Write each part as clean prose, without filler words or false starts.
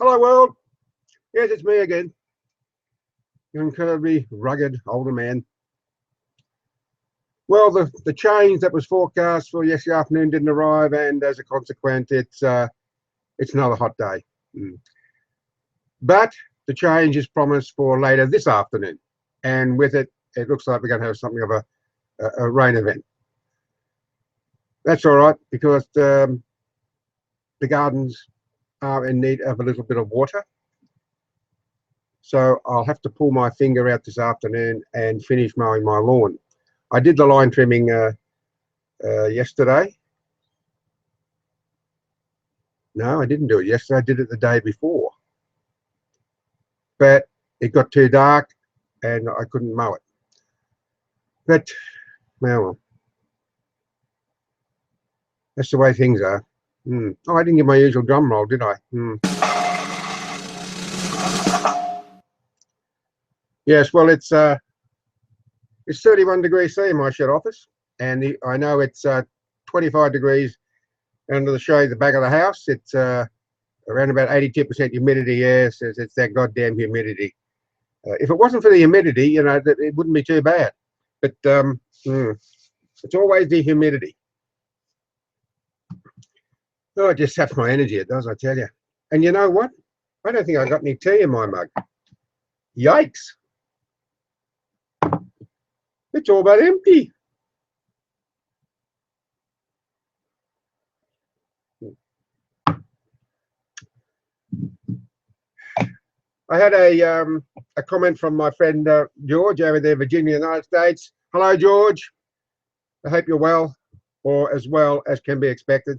Hello world. Yes, it's me again. Your incredibly rugged older man. Well, the change that was forecast for yesterday afternoon didn't arrive, and as a consequence, it's another hot day. But the change is promised for later this afternoon, and with it, it looks like we're going to have something of a rain event. That's all right, because the gardens are in need of a little bit of water. So I'll have to pull my finger out this afternoon and finish mowing my lawn. I did the line trimming yesterday. No, I didn't do it yesterday. I did it the day before. But it got too dark and I couldn't mow it. But, well, that's the way things are. Oh, I didn't give my usual drum roll, did I? Yes, well, it's 31 degrees C in my shed office, and I know it's 25 degrees under the shade, the back of the house. It's around about 82% humidity. Yes, it's that goddamn humidity. If it wasn't for the humidity, you know, it wouldn't be too bad. But it's always the humidity. Oh, it just saps my energy, it does, I tell you. And you know what? I don't think I got any tea in my mug. Yikes. It's all but empty. I had a comment from my friend George over there, Virginia, United States. Hello, George. I hope you're well, or as well as can be expected.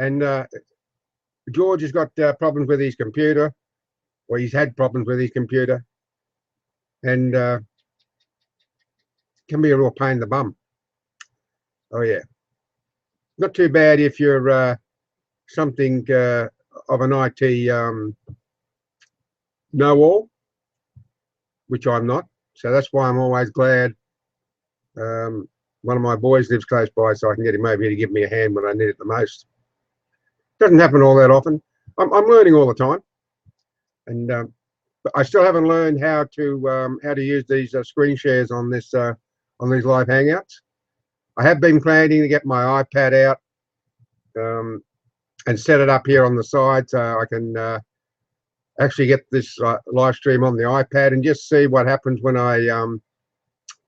And George has got problems with his computer, or he's had problems with his computer, and can be a real pain in the bum. Oh yeah, not too bad if you're something of an IT know-all, which I'm not. So that's why I'm always glad one of my boys lives close by, so I can get him over here to give me a hand when I need it the most. Doesn't happen all that often. I'm learning all the time, and but I still haven't learned how to use these screen shares on this on these live hangouts. I have been planning to get my iPad out and set it up here on the side so I can actually get this live stream on the iPad and just see what happens when I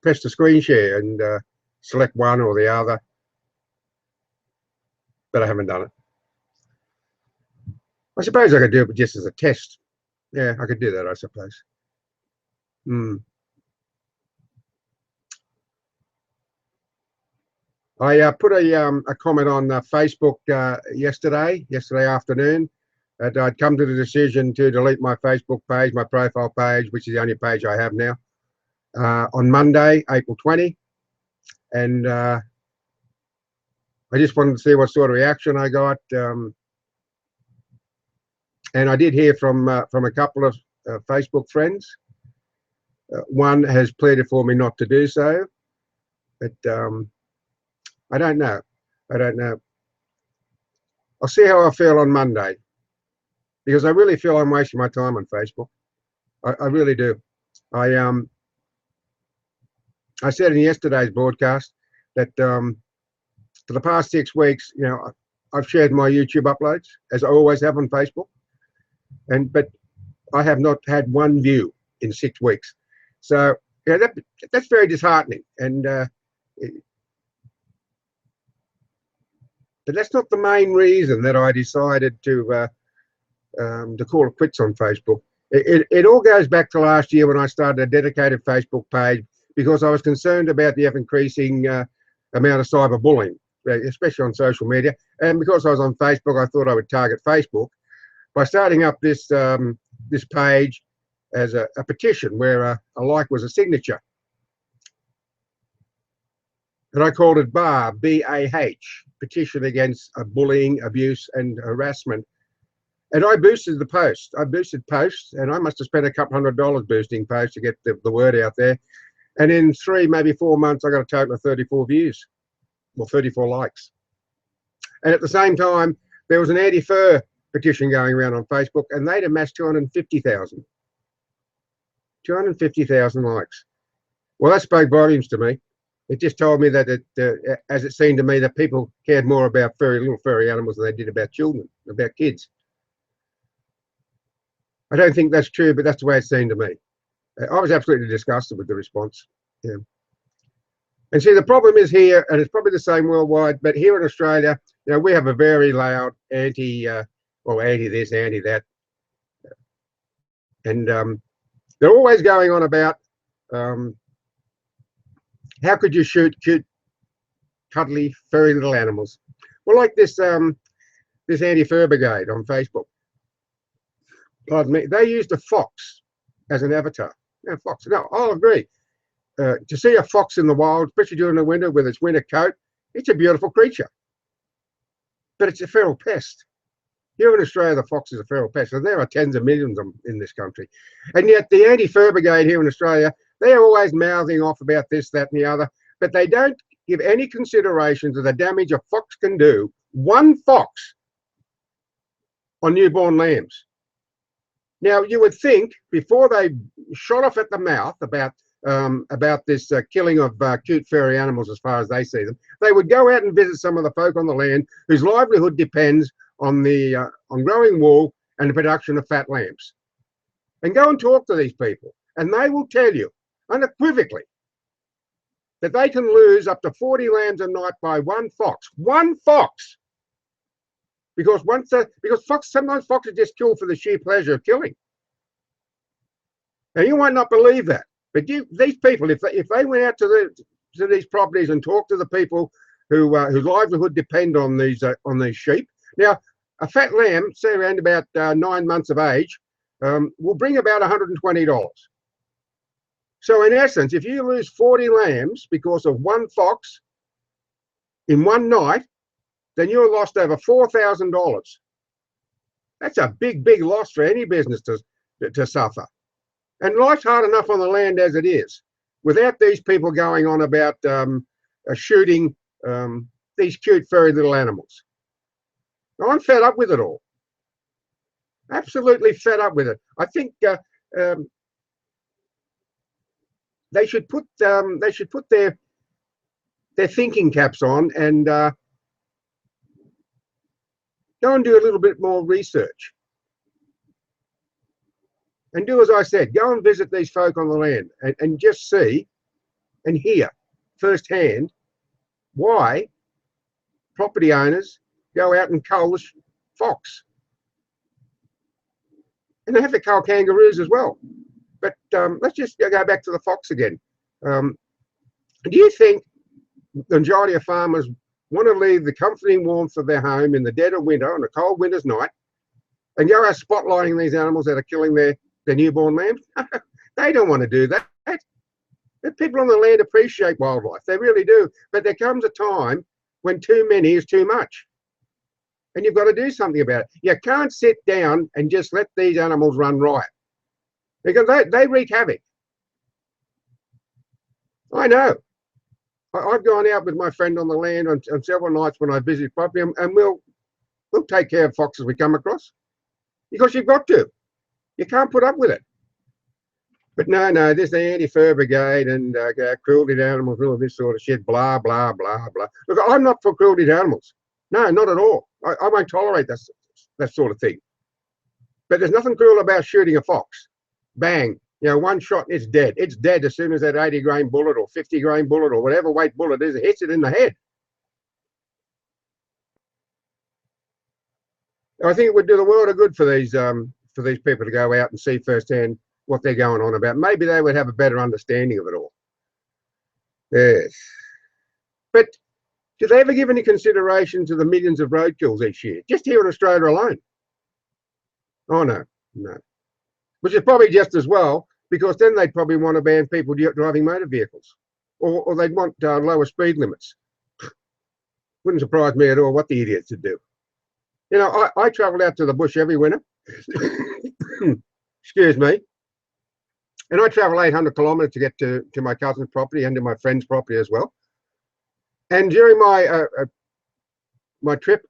press the screen share and select one or the other. But I haven't done it. I suppose I could do it just as a test. Yeah, I could do that, I suppose. I put a comment on Facebook yesterday afternoon that I'd come to the decision to delete my Facebook page, my profile page, which is the only page I have now, on Monday, April 20. And I just wanted to see what sort of reaction I got. And I did hear from a couple of Facebook friends. One has pleaded for me not to do so, but I don't know. I don't know. I'll see how I feel on Monday, because I really feel I'm wasting my time on Facebook. I really do. I said in yesterday's broadcast that for the past 6 weeks, you know, I've shared my YouTube uploads as I always have on Facebook, but I have not had one view in 6 weeks. So yeah, that's very disheartening. And but that's not the main reason that I decided to call it quits on Facebook. It all goes back to last year when I started a dedicated Facebook page because I was concerned about the ever-increasing amount of cyberbullying, especially on social media. And because I was on Facebook, I thought I would target Facebook by starting up this this page as a petition where a like was a signature. And I called it BAH, B-A-H, petition against bullying, abuse and harassment. And I boosted the post. I boosted posts, and I must have spent a couple $100 boosting posts to get the word out there. And in 3, maybe 4 months, I got a total of 34 views, or 34 likes. And at the same time, there was an Antifur petition going around on Facebook, and they'd amassed 250,000. 250,000 likes. Well, that spoke volumes to me. It just told me that, as it seemed to me, that people cared more about little furry animals than they did about children, about kids. I don't think that's true, but that's the way it seemed to me. I was absolutely disgusted with the response. Yeah. And see, the problem is here, and it's probably the same worldwide, but here in Australia, you know, we have a very loud anti this, anti that. And they're always going on about how could you shoot cute, cuddly, furry little animals? Well, like this Antifur brigade on Facebook. Pardon me. They used a fox as an avatar. Yeah, fox. No, I'll agree. To see a fox in the wild, especially during the winter with its winter coat, it's a beautiful creature. But it's a feral pest. Here in Australia, the fox is a feral pest, and there are tens of millions of them in this country. And yet the Antifur brigade here in Australia, they're always mouthing off about this, that, and the other, but they don't give any consideration to the damage a fox can do, one fox, on newborn lambs. Now, you would think, before they shot off at the mouth about this killing of cute furry animals as far as they see them, they would go out and visit some of the folk on the land whose livelihood depends on growing wool and the production of fat lambs, and go and talk to these people, and they will tell you unequivocally that they can lose up to 40 lambs a night by one fox, because sometimes foxes just kill for the sheer pleasure of killing. Now, you might not believe that, but these people, if they went out to these properties and talked to the people whose livelihood depend on these sheep. Now, a fat lamb, say around about 9 months of age, will bring about $120. So in essence, if you lose 40 lambs because of one fox in one night, then you're lost over $4,000. That's a big, big loss for any business to suffer. And life's hard enough on the land as it is, without these people going on about shooting these cute, furry little animals. I'm fed up with it all. Absolutely fed up with it. I think they should put their thinking caps on and go and do a little bit more research. And do as I said, go and visit these folk on the land and just see and hear firsthand why property owners go out and cull the fox. And they have to cull kangaroos as well. But let's just go back to the fox again. Do you think the majority of farmers want to leave the comforting warmth of their home in the dead of winter, on a cold winter's night, and go out spotlighting these animals that are killing their newborn lambs? They don't want to do that. The people on the land appreciate wildlife. They really do. But there comes a time when too many is too much. And you've got to do something about it. You can't sit down and just let these animals run riot, because they wreak havoc. I know. I've gone out with my friend on the land on several nights when I visit property, and we'll take care of foxes we come across, because you've got to. You can't put up with it. But no, there's the Antifur brigade and cruelty to animals, all of this sort of shit, blah, blah, blah, blah. Look, I'm not for cruelty to animals. No, not at all. I won't tolerate that sort of thing. But there's nothing cruel about shooting a fox. Bang. You know, one shot, it's dead. It's dead as soon as that 80-grain bullet or 50-grain bullet or whatever weight bullet is, it hits it in the head. I think it would do the world of good for these people to go out and see firsthand what they're going on about. Maybe they would have a better understanding of it all. Yes. But do they ever give any consideration to the millions of roadkills each year, just here in Australia alone? Oh, no. Which is probably just as well, because then they'd probably want to ban people driving motor vehicles, or they'd want lower speed limits. Wouldn't surprise me at all what the idiots would do. You know, I travel out to the bush every winter. Excuse me. And I travel 800 kilometres to get to my cousin's property and to my friend's property as well. And during my trip,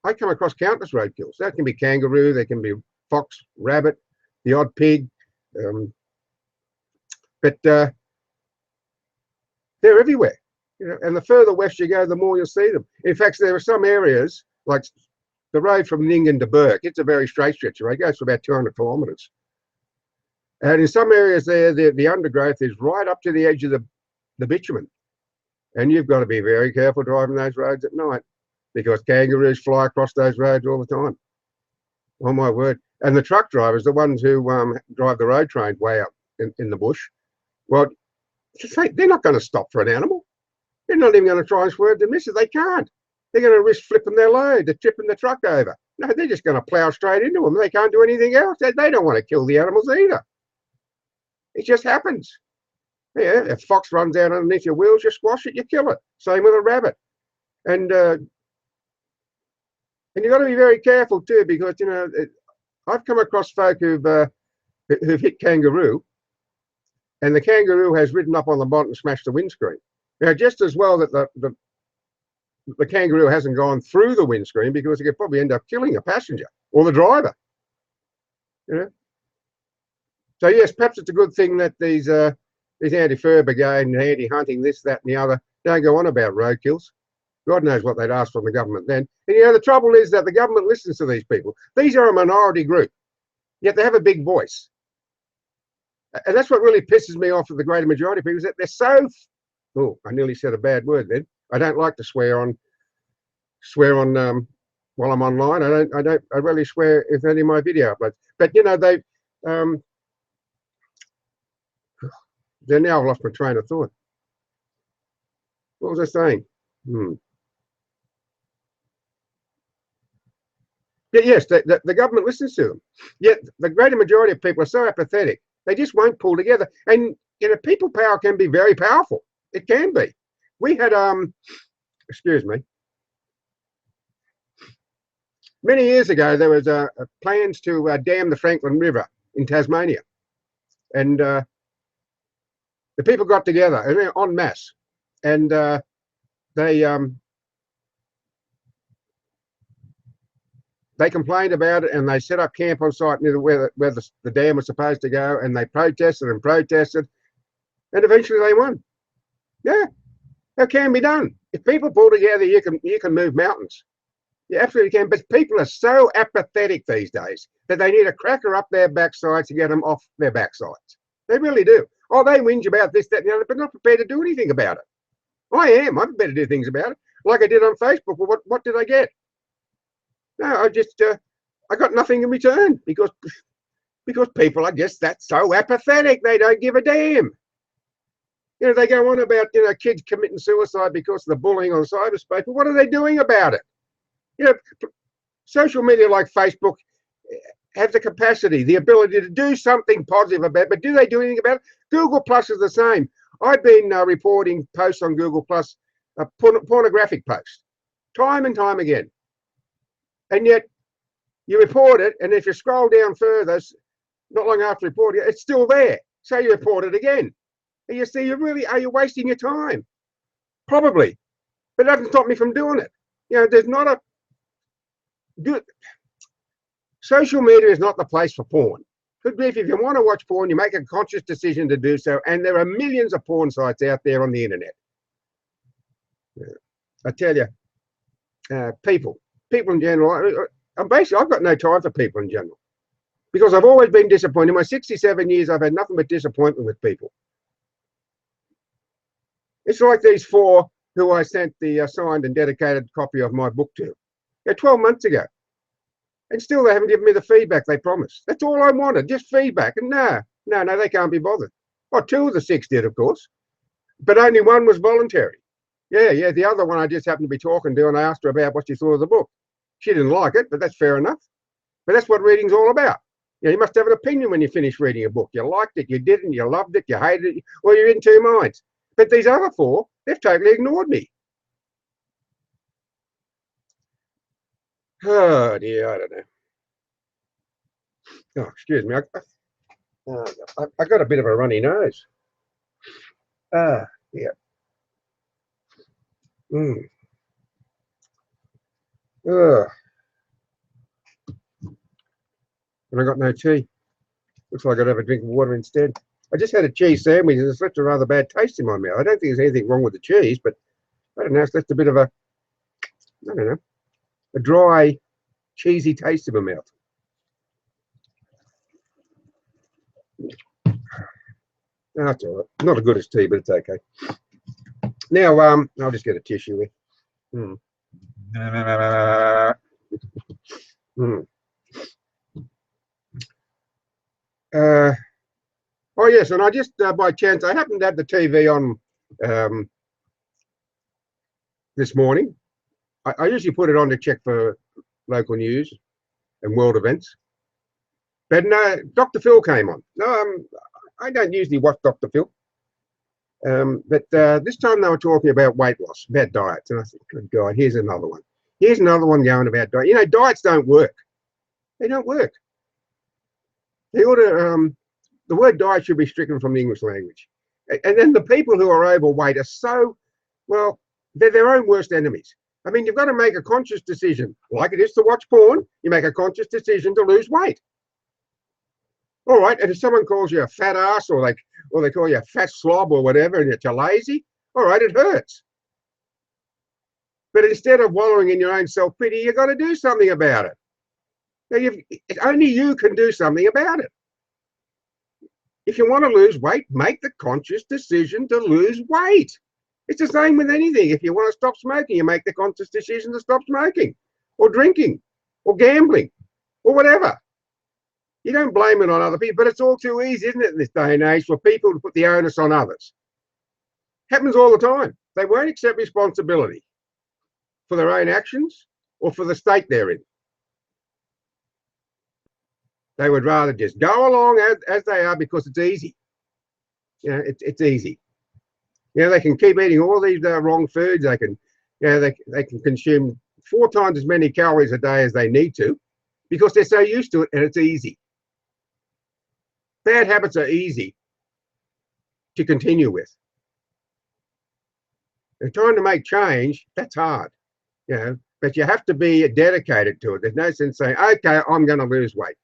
I come across countless roadkills. That can be kangaroo, there can be fox, rabbit, the odd pig, but they're everywhere. You know, and the further west you go, the more you'll see them. In fact, there are some areas like the road from Nyngan to Burke. It's a very straight stretch. It goes for about 200 kilometres. And in some areas there, the undergrowth is right up to the edge of the bitumen. And you've got to be very careful driving those roads at night because kangaroos fly across those roads all the time. Oh, my word. And the truck drivers, the ones who drive the road trains way up in the bush, well, they're not going to stop for an animal. They're not even going to try and swerve the misses. They can't. They're going to risk flipping their load. They're tipping the truck over. No, they're just going to plough straight into them. They can't do anything else. They don't want to kill the animals either. It just happens. Yeah, if a fox runs out underneath your wheels, you squash it, you kill it. Same with a rabbit. And you've got to be very careful too, because, you know, I've come across folk who've hit kangaroo, and the kangaroo has ridden up on the bonnet and smashed the windscreen. Now, just as well that the kangaroo hasn't gone through the windscreen, because it could probably end up killing a passenger or the driver. You know? So yes, perhaps it's a good thing that these anti-fur brigade and anti-hunting, this, that, and the other, don't go on about roadkills. God knows what they'd ask from the government then. And you know, the trouble is that the government listens to these people. These are a minority group, yet they have a big voice. And that's what really pisses me off with the greater majority of people, is that they're so, oh, I nearly said a bad word then. I don't like to swear on while I'm online. I rarely swear if any of my video uploads. But you know, then now I've lost my train of thought. What was I saying? Yes, the government listens to them. Yet the greater majority of people are so apathetic. They just won't pull together. And you know, people power can be very powerful. It can be. We had excuse me. Many years ago, there was plans to dam the Franklin River in Tasmania, and the people got together en masse, and they complained about it, and they set up camp on site near where the dam was supposed to go, and they protested and protested, and eventually they won. Yeah, that can be done. If people pull together, you can move mountains. You absolutely can. But people are so apathetic these days that they need a cracker up their backsides to get them off their backsides. They really do. Oh, they whinge about this, that, and the other, but not prepared to do anything about it. I am. I'm prepared to do things about it, like I did on Facebook. Well, what did I get? No, I got nothing in return because people are just that so apathetic. They don't give a damn. You know, they go on about, you know, kids committing suicide because of the bullying on cyberspace, but what are they doing about it? You know, social media like Facebook have the capacity, the ability to do something positive about it, but do they do anything about it? Google Plus is the same. I've been reporting posts on Google Plus, pornographic posts, time and time again. And yet you report it, and if you scroll down further, not long after reporting it, it's still there. So you report it again. And you see, are you wasting your time? Probably. But it doesn't stop me from doing it. You know, there's not a good... Social media is not the place for porn. Could be if you want to watch porn, you make a conscious decision to do so, and there are millions of porn sites out there on the internet. I tell you, people in general, I've got no time for people in general, because I've always been disappointed. In my 67 years, I've had nothing but disappointment with people. It's like these four who I sent the signed and dedicated copy of my book to. 12 months ago. And still they haven't given me the feedback they promised. That's all I wanted, just feedback. And no, they can't be bothered. Oh, 2 of the 6 did, of course. But only 1 was voluntary. Yeah, the other one I just happened to be talking to, and I asked her about what she thought of the book. She didn't like it, but that's fair enough. But that's what reading's all about. You know, you must have an opinion when you finish reading a book. You liked it, you didn't, you loved it, you hated it, or you're in 2 minds. But these other 4, they've totally ignored me. Oh dear, I don't know. Oh, excuse me. I got a bit of a runny nose. Yeah. and I got no tea. Looks like I'd have a drink of water instead. I just had a cheese sandwich and it's left a rather bad taste in my mouth. I don't think there's anything wrong with the cheese, but I don't know, it's left a bit of a, I don't know, a dry, cheesy taste in my mouth. No, that's all right. Not as good as tea, but it's okay. Now, I'll just get a tissue here. Oh yes, and I just by chance I happened to have the TV on this morning. I usually put it on to check for local news and world events, but no, Dr. Phil came on. No, I don't usually watch Dr. Phil, but this time they were talking about weight loss, about diets, and I said, "Good God, here's another one. Here's another one going about diet. You know, diets don't work. They don't work. They ought to." The word diet should be stricken from the English language. And then the people who are overweight are so, well, they're their own worst enemies. I mean, you've got to make a conscious decision, like it is to watch porn. You make a conscious decision to lose weight. All right, and if someone calls you a fat ass or they call you a fat slob or whatever, and you're lazy, all right, it hurts. But instead of wallowing in your own self-pity, you've got to do something about it. Now only you can do something about it. If you want to lose weight, make the conscious decision to lose weight. It's the same with anything. If you want to stop smoking, you make the conscious decision to stop smoking or drinking or gambling or whatever. You don't blame it on other people, but it's all too easy, isn't it, in this day and age, for people to put the onus on others. Happens all the time. They won't accept responsibility for their own actions or for the state they're in. They would rather just go along as they are because it's easy. You know, it's easy. You know, they can keep eating all these wrong foods. They can, you know, they can consume 4 times as many calories a day as they need to because they're so used to it and it's easy. Bad habits are easy to continue with. And trying to make change, that's hard, you know, but you have to be dedicated to it. There's no sense saying, okay, I'm going to lose weight.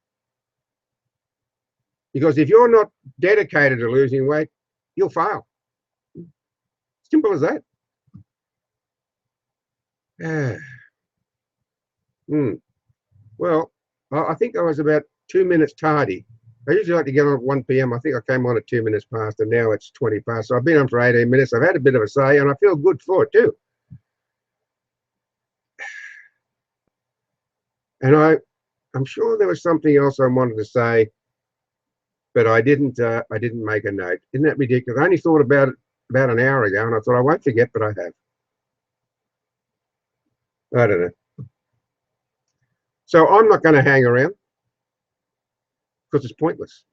Because if you're not dedicated to losing weight, you'll fail. Simple as that. Well, I think I was about 2 minutes tardy. I usually like to get on at 1 p.m. I think I came on at 2 minutes past, and now it's 20 past. So I've been on for 18 minutes. I've had a bit of a say, and I feel good for it too. And I'm sure there was something else I wanted to say, but I didn't make a note. Isn't that ridiculous? I only thought about it about an hour ago, and I thought I won't forget, but I have. I don't know. So I'm not going to hang around because it's pointless.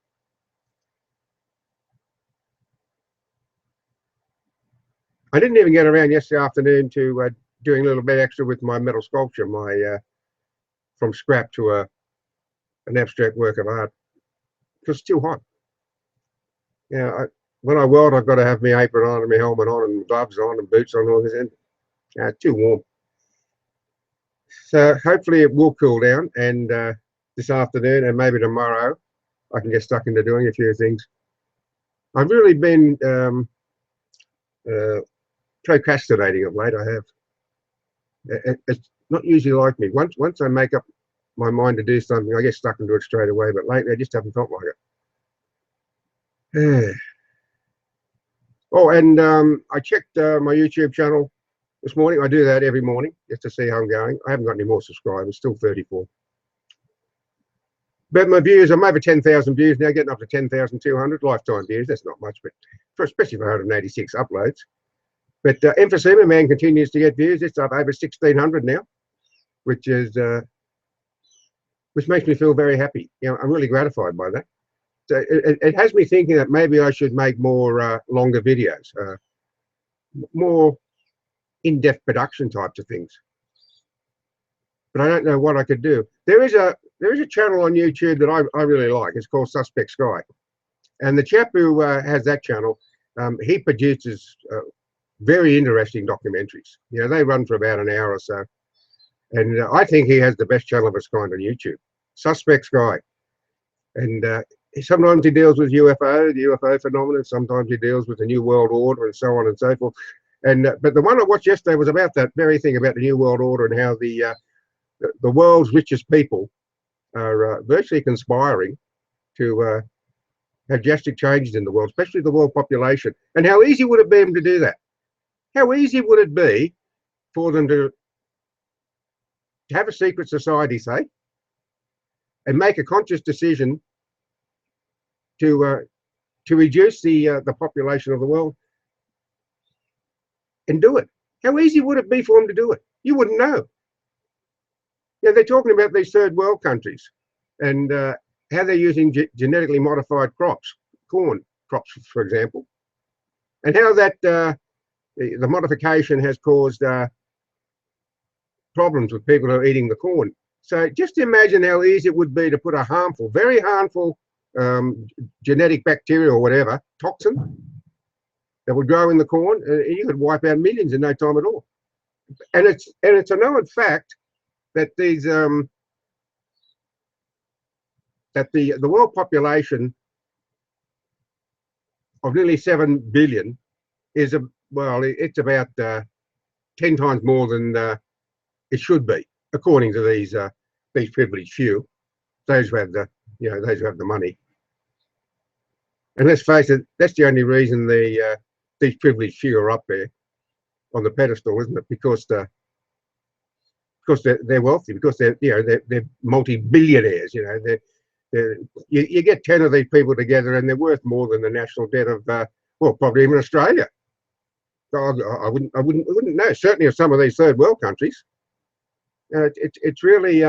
I didn't even get around yesterday afternoon to doing a little bit extra with my metal sculpture, my from scrap to an abstract work of art, because it's too hot. Yeah, when I weld, I've got to have my apron on and my helmet on and gloves on and boots on and all this, and it's too warm. So hopefully it will cool down, and this afternoon and maybe tomorrow I can get stuck into doing a few things. I've really been procrastinating of late. I have. It's not usually like me. Once I make up my mind to do something, I get stuck into it straight away, but lately I just haven't felt like it. Oh, and I checked my YouTube channel this morning. I do that every morning just to see how I'm going. I haven't got any more subscribers, still 34. But my views, I'm over 10,000 views now, getting up to 10,200 lifetime views. That's not much, but especially for 186 uploads. But Emphysema Man continues to get views. It's up over 1,600 now, which makes me feel very happy. You know, I'm really gratified by that. So it has me thinking that maybe I should make more longer videos, more in-depth production types of things. But I don't know what I could do. There is a channel on YouTube that I really like. It's called Suspect Sky, and the chap who has that channel, he produces very interesting documentaries. You know, they run for about an hour or so, and I think he has the best channel of its kind on YouTube. Suspect Sky. And sometimes he deals with the UFO phenomenon. Sometimes he deals with the New World Order and so on and so forth. And but the one I watched yesterday was about that very thing, about the New World Order and how the world's richest people are virtually conspiring to have drastic changes in the world, especially the world population. And how easy would it be to do that? How easy would it be for them to have a secret society, say, and make a conscious decision to reduce the population of the world and do it? How easy would it be for them to do it? You wouldn't know. Yeah, they're talking about these third world countries and how they're using genetically modified crops, corn crops, for example, and how that the modification has caused problems with people who are eating the corn. So just imagine how easy it would be to put a harmful, very harmful genetic bacteria or whatever, toxin, that would grow in the corn, and you could wipe out millions in no time at all. And it's a known fact that these that the world population of nearly 7 billion is it's about 10 times more than it should be, according to these privileged few, those who have the those who have the money. And let's face it, that's the only reason these privileged few are up there on the pedestal, isn't it? Because they're wealthy, because they're multi-billionaires. You get 10 of these people together, and they're worth more than the national debt of probably even Australia. So I wouldn't know. Certainly, of some of these third world countries, it's really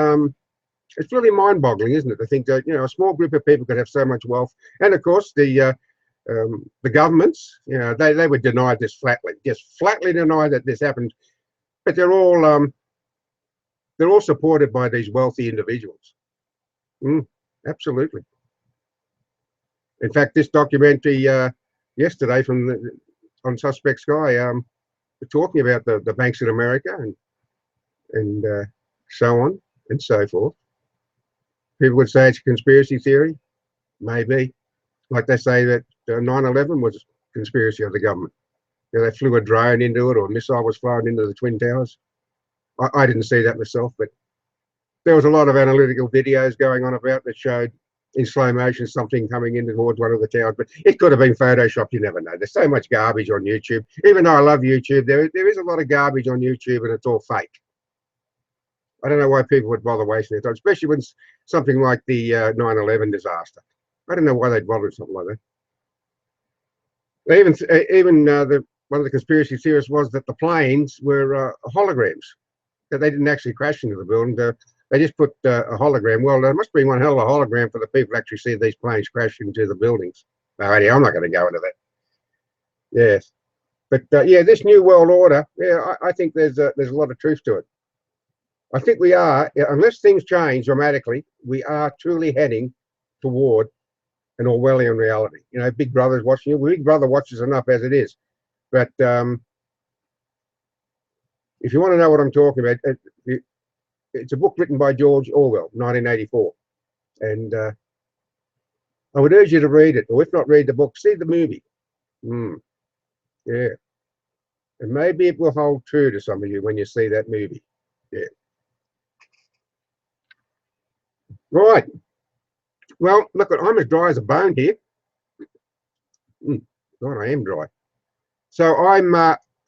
mind-boggling, isn't it, to think that a small group of people could have so much wealth. And of course, the governments, they would deny this flatly, just flatly deny that this happened. But they're all supported by these wealthy individuals. Absolutely. In fact, this documentary yesterday on Suspect Sky, we're talking about the banks in America and so on and so forth. People would say it's a conspiracy theory, maybe. Like they say that 9/11 was a conspiracy of the government. They flew a drone into it, or a missile was fired into the Twin Towers. I didn't see that myself, but there was a lot of analytical videos going on about that showed in slow motion something coming in towards one of the towers, but it could have been photoshopped. You never know. There's so much garbage on YouTube. Even though I love YouTube, there is a lot of garbage on YouTube, and it's all fake. I don't know why people would bother wasting their time, especially when something like the 9/11 disaster. I don't know why they'd bother with something like that. Even one of the conspiracy theorists was that the planes were holograms, that they didn't actually crash into the building. They just put a hologram. Well, there must be one hell of a hologram for the people to actually see these planes crash into the buildings. No idea. I'm not going to go into that. Yes, but this New World Order. Yeah, I think there's a lot of truth to it. I think we are, unless things change dramatically, we are truly heading toward an Orwellian reality. Big Brother's watching you. Big Brother watches enough as it is. But if you want to know what I'm talking about, it's a book written by George Orwell, 1984. And I would urge you to read it, or if not read the book, see the movie. Yeah. And maybe it will hold true to some of you when you see that movie. Yeah. Right. Well, look, I'm as dry as a bone here. God, I am dry. So I'm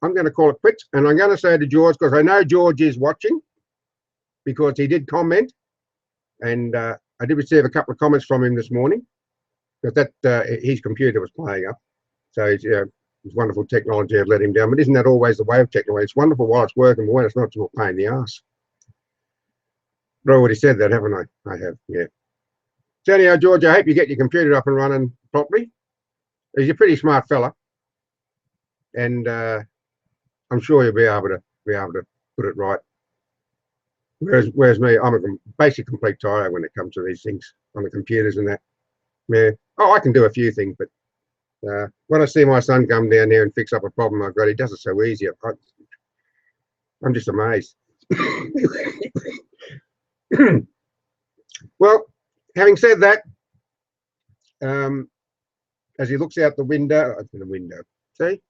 going to call it quits, and I'm going to say to George, because I know George is watching, because he did comment, and I did receive a couple of comments from him this morning, because his computer was playing up. So it's wonderful technology. I've let him down, but isn't that always the way of technology? It's wonderful while it's working, but when it's not, it's a pain in the ass. But I already said that, haven't I? I have, yeah. So anyhow, George, I hope you get your computer up and running properly. He's a pretty smart fella, and I'm sure you'll be able to put it right. Whereas me, I'm a basic complete tyro when it comes to these things on the computers and that. Yeah. Oh, I can do a few things, but when I see my son come down there and fix up a problem I've got, he does it so easy. I'm just amazed. Well, having said that, as he looks out the window, see?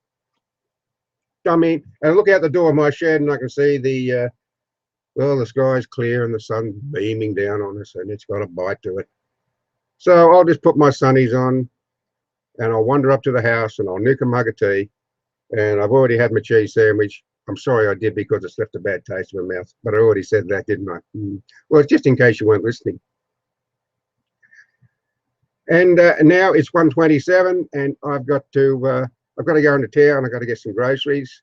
I mean, and I look out the door of my shed and I can see the, well, the sky's clear and the sun's beaming down on us and it's got a bite to it. So I'll just put my sunnies on and I'll wander up to the house and I'll nuke a mug of tea. And I've already had my cheese sandwich. I'm sorry I did because it's left a bad taste in my mouth, but I already said that, didn't I? Well, it's just in case you weren't listening. And now it's 1:27 and I've got to go into town. I've got to get some groceries.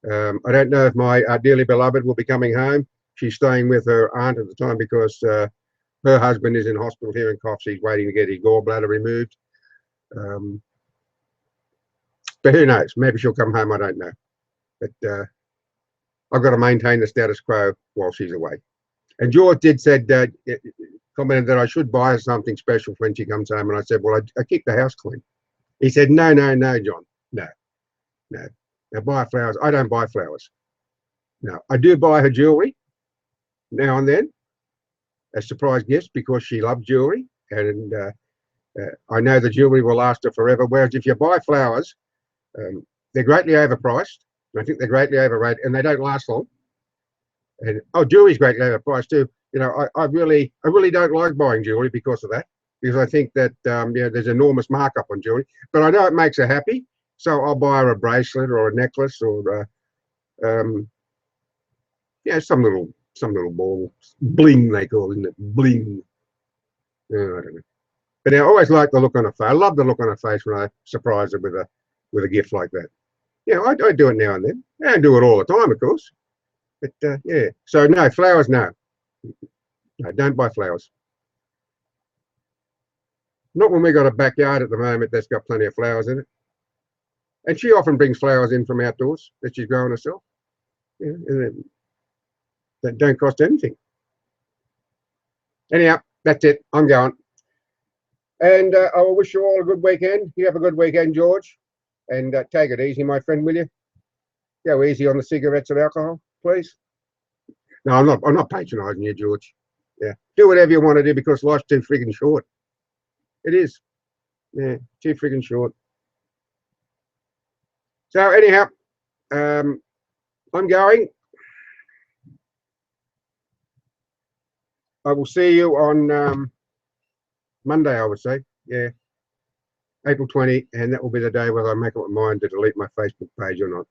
I don't know if my dearly beloved will be coming home. She's staying with her aunt at the time because her husband is in hospital here in Coffs. He's waiting to get his gallbladder removed. But who knows? Maybe she'll come home. I don't know. But I've got to maintain the status quo while she's away. And George did commented that I should buy her something special when she comes home. And I said, well, I keep the house clean. He said, no, John. No. Now, buy flowers. I don't buy flowers. No, I do buy her jewelry now and then as surprise gifts because she loves jewelry. And I know the jewelry will last her forever. Whereas if you buy flowers, they're greatly overpriced. I think they're greatly overrated and they don't last long. And jewelry's greatly overpriced too. You know, I really don't like buying jewelry because of that, because I think that there's enormous markup on jewelry. But I know it makes her happy, so I'll buy her a bracelet or a necklace or some little ball bling they call it, isn't it? Bling. I don't know. But I always like the look on her face. I love the look on her face when I surprise her with a gift like that. Yeah, I do it now and then. I don't do it all the time, of course. But yeah, so no, flowers, no. No, don't buy flowers. Not when we got a backyard at the moment that's got plenty of flowers in it. And she often brings flowers in from outdoors that she's growing herself. Yeah, that don't cost anything. Anyhow, that's it. I'm going. And I will wish you all a good weekend. You have a good weekend, George. And take it easy, my friend, will you? Go easy on the cigarettes and alcohol, please. No, I'm not patronising you, George. Yeah, do whatever you want to do because life's too friggin' short. It is. Yeah, too friggin' short. So anyhow, I'm going. I will see you on Monday, I would say. Yeah. April 20, and that will be the day whether I make up my mind to delete my Facebook page or not.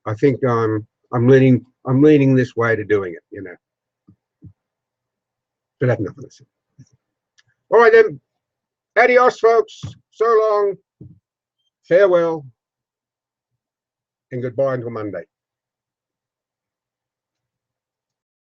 I think I'm leaning this way to doing it, you know. But that's nothing to say. All right then. Adios, folks. So long. Farewell. And goodbye until Monday.